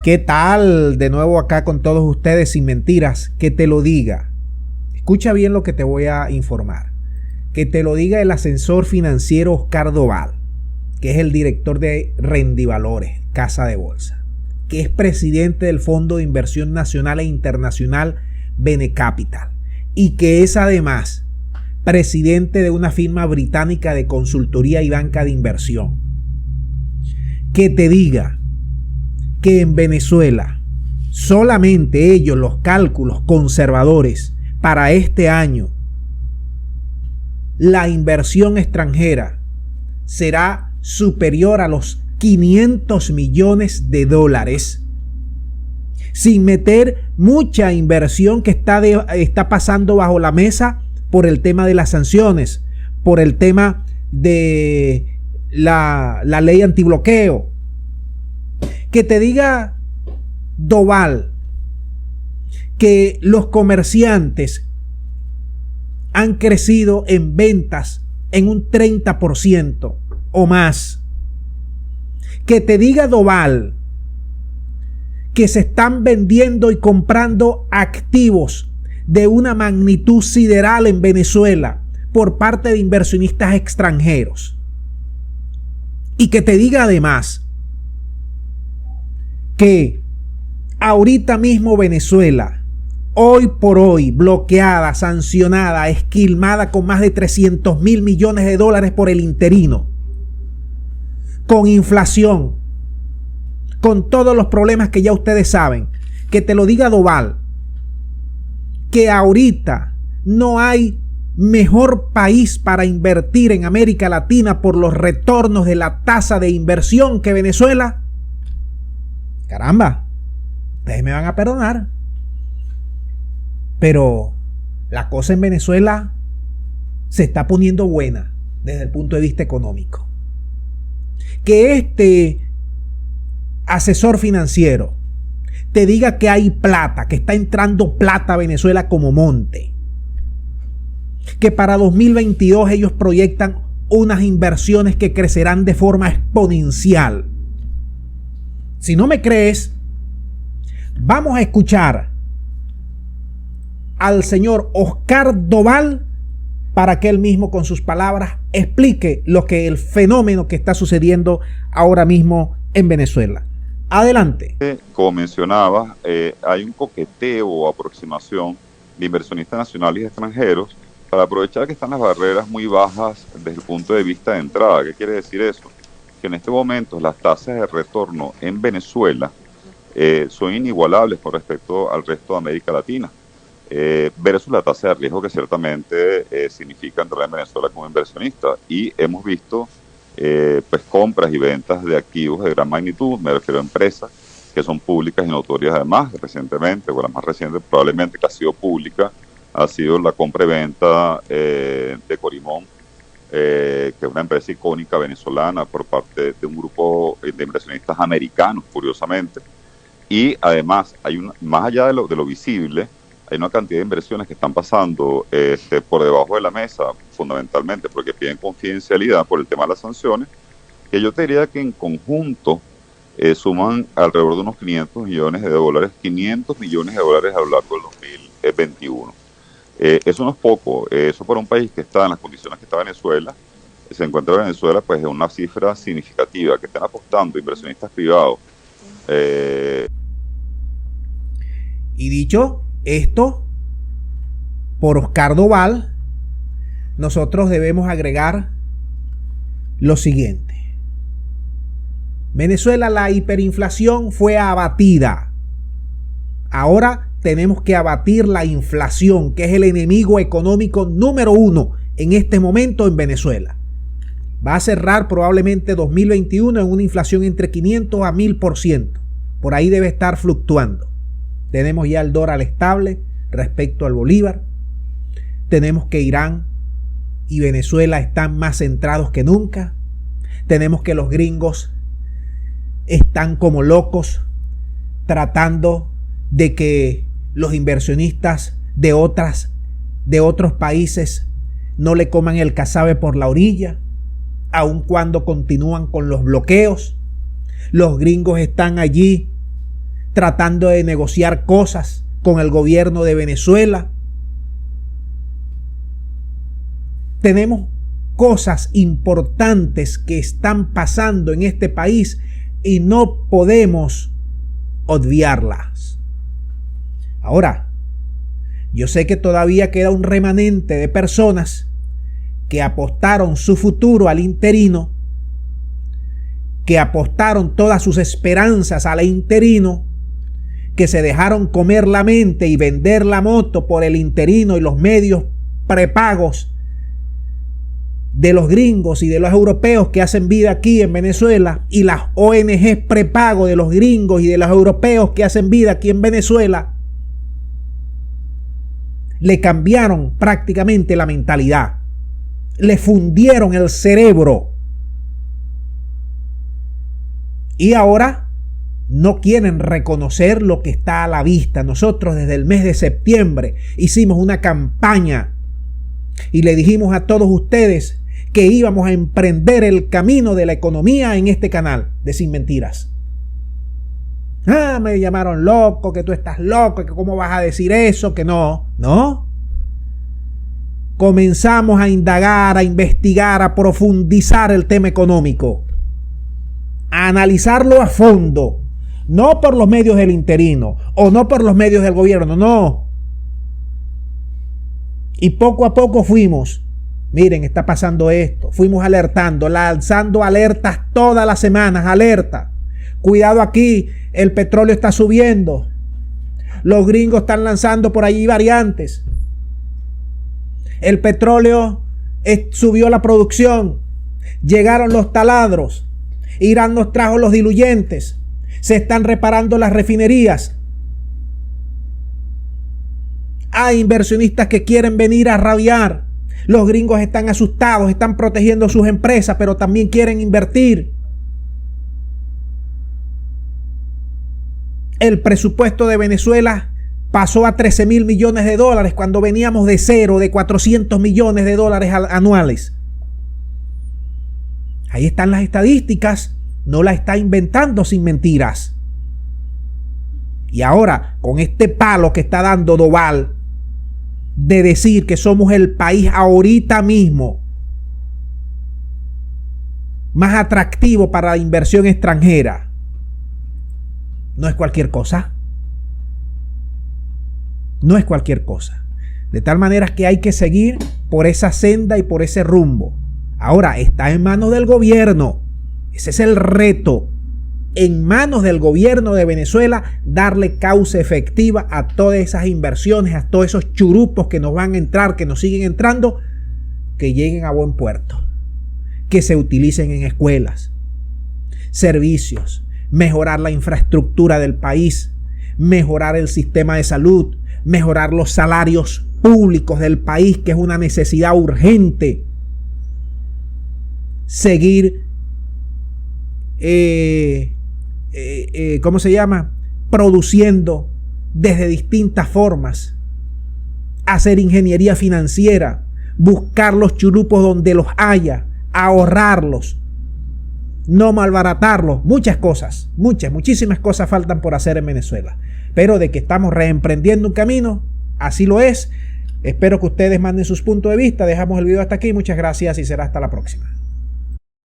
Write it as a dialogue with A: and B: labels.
A: ¿Qué tal? De nuevo acá con todos ustedes sin mentiras. Que te lo diga. Escucha bien lo que te voy a informar. Que te lo diga el asesor financiero Oscar Doval, que es el director de Rendivalores, Casa de Bolsa, que es presidente del Fondo de Inversión Nacional e Internacional Benecapital y que es además presidente de una firma británica de consultoría y banca de inversión. Que te diga que en Venezuela solamente ellos, los cálculos conservadores para este año, la inversión extranjera será superior a los 500 millones de dólares, sin meter mucha inversión que está pasando bajo la mesa por el tema de las sanciones, por el tema de la ley antibloqueo. Que te diga Doval que los comerciantes han crecido en ventas en un 30% o más. Que te diga Doval que se están vendiendo y comprando activos de una magnitud sideral en Venezuela por parte de inversionistas extranjeros. Y que te diga además que ahorita mismo Venezuela, hoy por hoy, bloqueada, sancionada, esquilmada con más de 300.000 millones de dólares por el interino, con inflación, con todos los problemas que ya ustedes saben. Que te lo diga Doval, que ahorita no hay mejor país para invertir en América Latina por los retornos de la tasa de inversión que Venezuela. Caramba, ustedes me van a perdonar, pero la cosa en Venezuela se está poniendo buena desde el punto de vista económico. Que este asesor financiero te diga que hay plata, que está entrando plata a Venezuela como monte, que para 2022 ellos proyectan unas inversiones que crecerán de forma exponencial. Si no me crees, vamos a escuchar al señor Oscar Doval para que él mismo con sus palabras explique el fenómeno que está sucediendo ahora mismo en Venezuela. Adelante.
B: Como mencionaba, hay un coqueteo o aproximación de inversionistas nacionales y extranjeros para aprovechar que están las barreras muy bajas desde el punto de vista de entrada. ¿Qué quiere decir eso? Que en este momento las tasas de retorno en Venezuela son inigualables con respecto al resto de América Latina, versus la tasa de riesgo que ciertamente significa entrar en Venezuela como inversionista. Y hemos visto pues compras y ventas de activos de gran magnitud, me refiero a empresas que son públicas y notorias además. Recientemente, o la más reciente probablemente que ha sido pública, ha sido la compra y venta de Corimón, que es una empresa icónica venezolana por parte de un grupo de inversionistas americanos, curiosamente. Y además, más allá de lo visible, hay una cantidad de inversiones que están pasando por debajo de la mesa, fundamentalmente porque piden confidencialidad por el tema de las sanciones, que yo te diría que en conjunto suman alrededor de unos 500 millones de dólares, 500 millones de dólares a lo largo del 2021. Eso no es poco. Eso para un país que está en las condiciones que está Venezuela, se encuentra Venezuela, pues es una cifra significativa, que están apostando inversionistas privados.
A: Y dicho esto por Oscar Doval, nosotros debemos agregar lo siguiente. Venezuela, la hiperinflación fue abatida. Ahora tenemos que abatir la inflación, que es el enemigo económico número 1 en este momento en Venezuela. Va a cerrar probablemente 2021 en una inflación entre 500 a 1000%. Por ahí debe estar fluctuando. Tenemos ya el dólar estable respecto al bolívar. Tenemos que Irán y Venezuela están más centrados que nunca. Tenemos que los gringos están como locos tratando de que los inversionistas de otros países no le coman el casabe por la orilla, aun cuando continúan con los bloqueos. Los gringos están allí tratando de negociar cosas con el gobierno de Venezuela. Tenemos cosas importantes que están pasando en este país y no podemos obviarlas. Ahora, yo sé que todavía queda un remanente de personas que apostaron su futuro al interino, que apostaron todas sus esperanzas al interino, que se dejaron comer la mente y vender la moto por el interino y los medios prepagos de los gringos y de los europeos que hacen vida aquí en Venezuela, y las ONGs prepago de los gringos y de los europeos que hacen vida aquí en Venezuela. Le cambiaron prácticamente la mentalidad, le fundieron el cerebro y ahora no quieren reconocer lo que está a la vista. Nosotros desde el mes de septiembre hicimos una campaña y le dijimos a todos ustedes que íbamos a emprender el camino de la economía en este canal de Sin Mentiras. Me llamaron loco, que tú estás loco, que cómo vas a decir eso, que no. Comenzamos a indagar, a investigar, a profundizar el tema económico, a analizarlo a fondo, no por los medios del interino o no por los medios del gobierno, no. Y poco a poco fuimos, miren, está pasando esto, fuimos alertando, lanzando alertas todas las semanas, alerta. Cuidado aquí, el petróleo está subiendo. Los gringos están lanzando por allí variantes. El petróleo subió la producción. Llegaron los taladros. Irán nos trajo los diluyentes. Se están reparando las refinerías. Hay inversionistas que quieren venir a rabiar. Los gringos están asustados, están protegiendo sus empresas, pero también quieren invertir. El presupuesto de Venezuela pasó a 13.000 millones de dólares cuando veníamos de cero, de 400 millones de dólares anuales. Ahí están las estadísticas, no las está inventando Sin Mentiras. Y ahora, con este palo que está dando Doval de decir que somos el país ahorita mismo más atractivo para la inversión extranjera, no es cualquier cosa. No es cualquier cosa. De tal manera que hay que seguir por esa senda y por ese rumbo. Ahora está en manos del gobierno. Ese es el reto. En manos del gobierno de Venezuela darle causa efectiva a todas esas inversiones, a todos esos churupos que nos van a entrar, que nos siguen entrando, que lleguen a buen puerto, que se utilicen en escuelas, servicios, mejorar la infraestructura del país, mejorar el sistema de salud, mejorar los salarios públicos del país, que es una necesidad urgente. Seguir, produciendo desde distintas formas. Hacer ingeniería financiera, buscar los churupos donde los haya, ahorrarlos, no malbaratarlos. Muchas cosas, muchísimas cosas faltan por hacer en Venezuela. Pero de que estamos reemprendiendo un camino, así lo es. Espero que ustedes manden sus puntos de vista. Dejamos el video hasta aquí. Muchas gracias y será hasta la próxima.